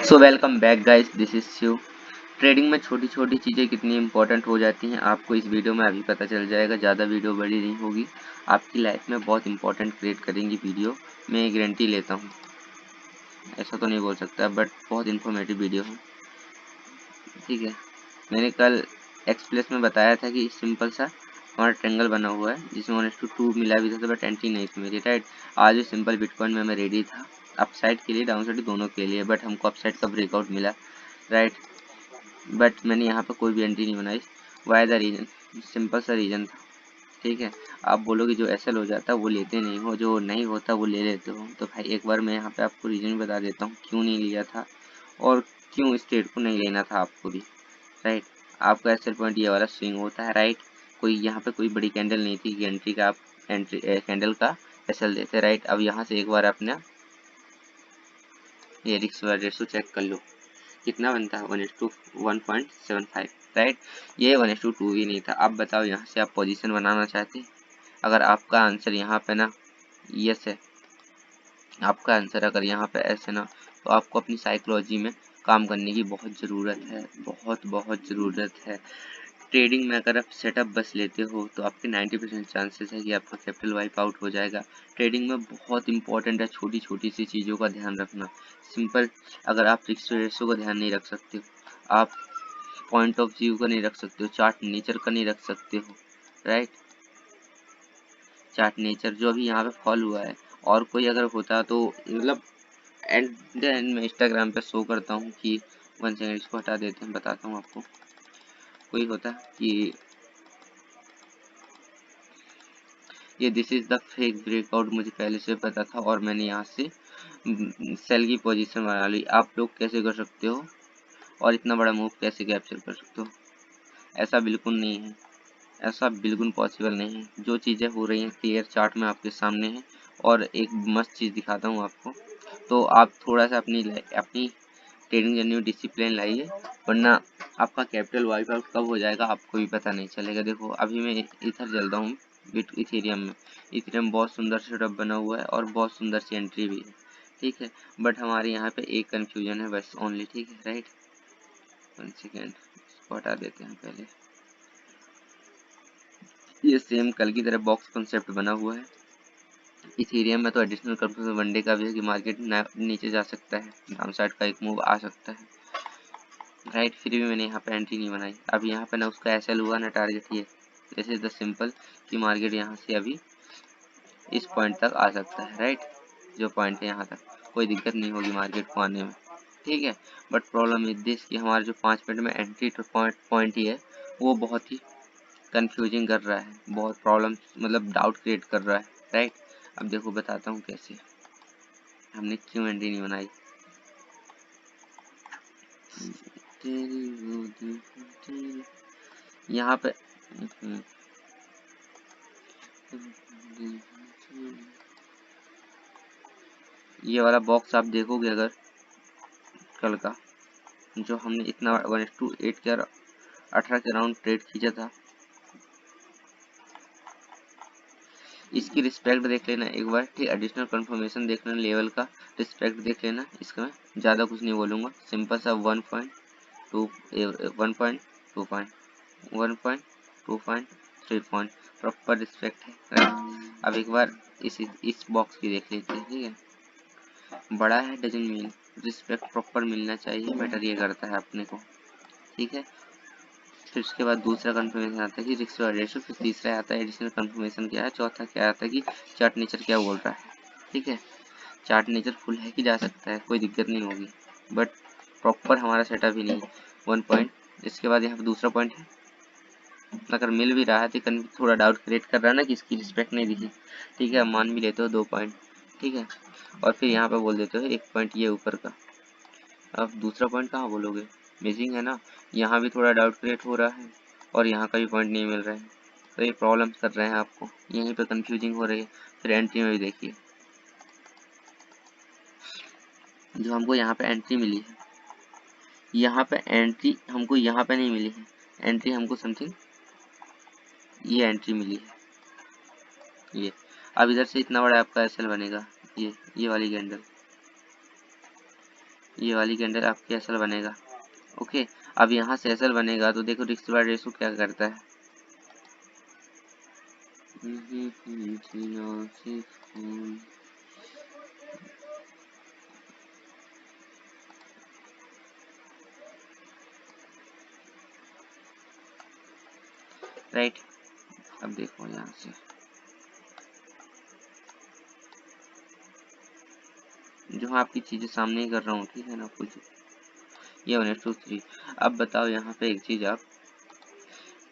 So welcome back guys, this is Shiv. Trading में छोटी छोटी चीज़ें कितनी इंपॉर्टेंट हो जाती हैं आपको इस वीडियो में अभी पता चल जाएगा। ज़्यादा वीडियो बड़ी नहीं होगी, आपकी लाइफ में बहुत इंपॉर्टेंट क्रिएट करेंगी वीडियो। मैं गारंटी लेता हूँ, ऐसा तो नहीं बोल सकता बट बहुत इंफॉर्मेटिव वीडियो है। ठीक है, मैंने कल एक्सप्लेस में बताया था कि सिंपल सा हमारा ट्रेंगल बना हुआ है जिसमें 1:2 मिला भी था बट एंट्री नहीं थी मेरी, राइट। आज भी सिंपल बिटकॉइन में मैं रेडी था अप साइड के लिए डाउन साइड दोनों के लिए, बट हमको अप साइड का ब्रेकआउट मिला, राइट। बट मैंने यहाँ पे कोई भी एंट्री नहीं बनाई। वाई द रीजन, सिंपल सा रीजन था। ठीक है, आप बोलोगे जो एसएल हो जाता है वो लेते नहीं हो, जो नहीं होता वो ले लेते हो। तो भाई एक बार मैं यहाँ पे आपको रीजन बता देता हूँ क्यों नहीं लिया था और क्यों इस ट्रेड को नहीं लेना था आपको भी, राइट। आपका एसएल पॉइंट ये वाला स्विंग होता है, राइट। कोई यहाँ पे कोई बड़ी कैंडल नहीं थी कि एंट्री का आप एंट्री कैंडल का एसएल देते, राइट। अब यहाँ से एक बार अपना ये रिस्क रेशो चेक कर लो कितना बनता है, 1:1.75, राइट। ये 1:2 ही नहीं था। अब बताओ यहाँ से आप पोजीशन बनाना चाहते हैं? अगर आपका आंसर यहाँ पे ना यस है, आपका आंसर अगर यहाँ पे ऐसे ना, तो आपको अपनी साइकोलॉजी में काम करने की बहुत ज़रूरत है, बहुत बहुत ज़रूरत है। ट्रेडिंग में अगर आप सेटअप बस लेते हो तो आपके 90% चांसेस है कि आपका कैपिटल वाइप आउट हो जाएगा। ट्रेडिंग में बहुत इंपॉर्टेंट है छोटी छोटी सी चीज़ों का ध्यान रखना। सिंपल, अगर आप रिस्क रेशो का ध्यान नहीं रख सकते हो, आप पॉइंट ऑफ व्यू का नहीं रख सकते हो, चार्ट नेचर का नहीं रख सकते हो, राइट। चार्ट नेचर जो अभी यहाँ पे फॉल हुआ है, और कोई अगर होता तो मतलब एंड देन मैं इंस्टाग्राम पे शो करता हूँ कि 1 सेकंड इसको हटा देते हैं, बताता हूँ आपको। कोई होता कि ये this is the fake breakout, मुझे पहले से पता था और मैंने यहाँ से सेल की पोजीशन बना ली। आप लोग कैसे कर सकते हो और इतना बड़ा मूव कैसे कैप्चर कर सकते हो? ऐसा बिल्कुल नहीं है, ऐसा बिल्कुल पॉसिबल नहीं है। जो चीज़ें हो रही हैं क्लियर चार्ट में आपके सामने है। और एक मस्त चीज़ दिखाता हूँ आपको, तो आप थोड़ा सा अपनी ट्रेडिंग जर्नी में डिसिप्लिन लाइए, वरना आपका कैपिटल वाइप आउट कब हो जाएगा आपको भी पता नहीं चलेगा। देखो अभी मैं इधर चल रहा हूँ इथेरियम में। इथेरियम बहुत सुंदर सेटअप बना हुआ है और बहुत सुंदर सी एंट्री भी है, ठीक है। बट हमारे यहाँ पे एक कंफ्यूजन है बस ओनली, ठीक है, राइट। 1 सेकेंड इसको हटा देते हैं पहले। ये सेम कल की तरह बॉक्स कॉन्सेप्ट बना हुआ है। इथेरियम में तो एडिशनल कंफ्यूजन वनडे का भी है कि मार्केट नीचे जा सकता है, डाउन साइड का एक मूव आ सकता है, राइट। फिर भी मैंने यहाँ पे एंट्री नहीं बनाई। अब यहाँ पे ना उसका एसएल हुआ ना टारगेट, ये दिस इज द सिंपल कि मार्केट यहाँ से अभी इस पॉइंट तक आ सकता है, राइट। जो पॉइंट है यहाँ तक कोई दिक्कत नहीं होगी मार्केट को आने में, ठीक है। बट प्रॉब्लम इज दिस कि हमारे जो 5 मिनट में एंट्री टू पॉइंट ही है वो बहुत ही कंफ्यूजिंग कर रहा है, बहुत प्रॉब्लम मतलब डाउट क्रिएट कर रहा है, राइट। अब देखो बताता हूँ कैसे हमने क्यों एंट्री नहीं बनाई। यहाँ पे ये वाला बॉक्स आप देखोगे अगर कल का, जो हमने इतना 1:8 के 18 के राउंड ट्रेड खींचा था, इसकी रिस्पेक्ट देख लेना एक बार, ठीक। एडिशनल कंफर्मेशन देख लेना, लेवल का रिस्पेक्ट देख लेना। इसका मैं ज़्यादा कुछ नहीं बोलूँगा, सिंपल सा 1.2 1.2 पॉइंट 1.2.3 पॉइंट प्रॉपर रिस्पेक्ट है, राइट। अब एक बार इस बॉक्स की देख लेते हैं, ठीक है। बड़ा है डजन मीन रिस्पेक्ट प्रॉपर मिलना चाहिए, मैटर ये करता है अपने को, ठीक है। फिर उसके बाद दूसरा कंफर्मेशन आता है कि रिस्क रेशो, फिर तीसरा आता है एडिशनल कंफर्मेशन क्या है, चौथा क्या आता है कि चार्ट नेचर क्या बोल रहा है, ठीक है। चार्ट नेचर फुल है कि जा सकता है, कोई दिक्कत नहीं होगी, बट प्रॉपर हमारा सेटअप ही नहीं है। 1 पॉइंट, इसके बाद यहाँ पे दूसरा पॉइंट है, अगर मिल भी रहा है तो थोड़ा डाउट क्रिएट कर रहा है ना कि इसकी रिस्पेक्ट नहीं दिखी, ठीक है। मान भी लेते हो 2 पॉइंट, ठीक है। और फिर यहाँ पे बोल देते हो 1 पॉइंट ये ऊपर का। अब दूसरा पॉइंट कहाँ बोलोगे, मिसिंग है ना। यहाँ भी थोड़ा डाउट क्रिएट हो रहा है और यहाँ का भी पॉइंट नहीं मिल रहा है, तो ये प्रॉब्लम कर रहे हैं आपको, यहीं पे कंफ्यूजिंग हो रही है। फिर एंट्री में भी देखिए, जो हमको यहाँ पे एंट्री मिली है, यहाँ पे एंट्री हमको यहाँ पे नहीं मिली है, एंट्री हमको समथिंग ये एंट्री मिली है ये। अब इधर से इतना बड़ा आपका एसएल बनेगा, ये वाली कैंडल, ये वाली कैंडल आपकी एसएल बनेगा। ओके, अब यहाँ से एसएल बनेगा तो देखो रिस्क रिवार्ड रेशो क्या करता है। राइट, अब देखो यहाँ से जो मैं आपकी चीजें सामने ही कर रहा हूँ, ठीक है ना, कुछ ये 1 2 3। अब बताओ यहाँ पे एक चीज, आप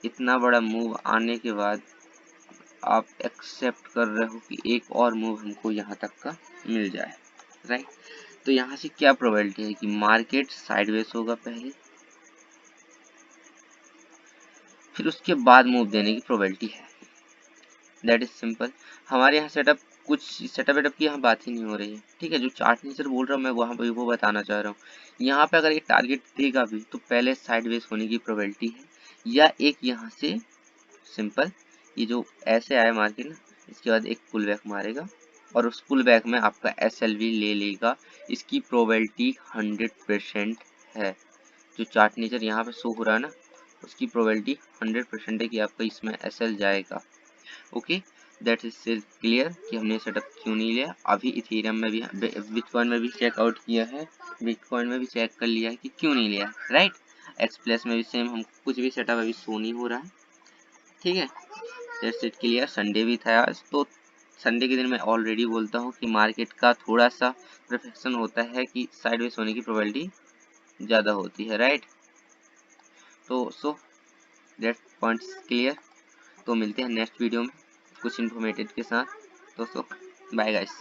इतना बड़ा मूव आने के बाद आप एक्सेप्ट कर रहे हो कि एक और मूव हमको यहाँ तक का मिल जाए, राइट। तो यहाँ से क्या प्रोबेबिलिटी है कि मार्केट साइडवेज होगा पहले, फिर उसके बाद मूव देने की प्रोबेबिलिटी है। That is simple. हमारे यहाँ सेटअप, कुछ सेटअप वेटअप की यहाँ बात ही नहीं हो रही है, ठीक है। जो चार्ट नेचर बोल रहा हूँ मैं वहाँ पे वो बताना चाह रहा हूँ। यहाँ पे अगर ये टारगेट देगा भी तो पहले साइडवेज होने की प्रोबेबिलिटी है, या एक यहाँ से सिंपल ये जो ऐसे आया मार्केट ना, इसके बाद एक पुल बैक मारेगा और उस पुल बैक में आपका SLV ले लेगा, इसकी प्रोबेबिलिटी 100% है। जो चार्ट नेचर यहाँ पे शो हो रहा है ना, उसकी प्रोबेबिलिटी 100% है कि आपका इसमें SL जाएगा। ओके, दैट इज क्लियर कि हमने सेटअप क्यों नहीं लिया। अभी इथेरियम में भी, बिटकॉइन में भी चेकआउट किया है, बिटकॉइन में भी चेक कर लिया है कि क्यों नहीं लिया, राइट। एक्स प्लस में भी सेम, हम कुछ भी सेटअप अभी शो नहीं हो रहा है, ठीक है। That's it clear. संडे भी था आज, तो संडे के दिन मैं ऑलरेडी बोलता हूँ कि मार्केट का थोड़ा सा रिफ्लेक्शन होता है कि साइडवेज होने की प्रोबेबिलिटी ज़्यादा होती है, राइट। तो सो दैट पॉइंट्स क्लियर। तो मिलते हैं नेक्स्ट वीडियो में कुछ इन्फॉर्मेटिव के साथ। दोस्तों बाय गाइस।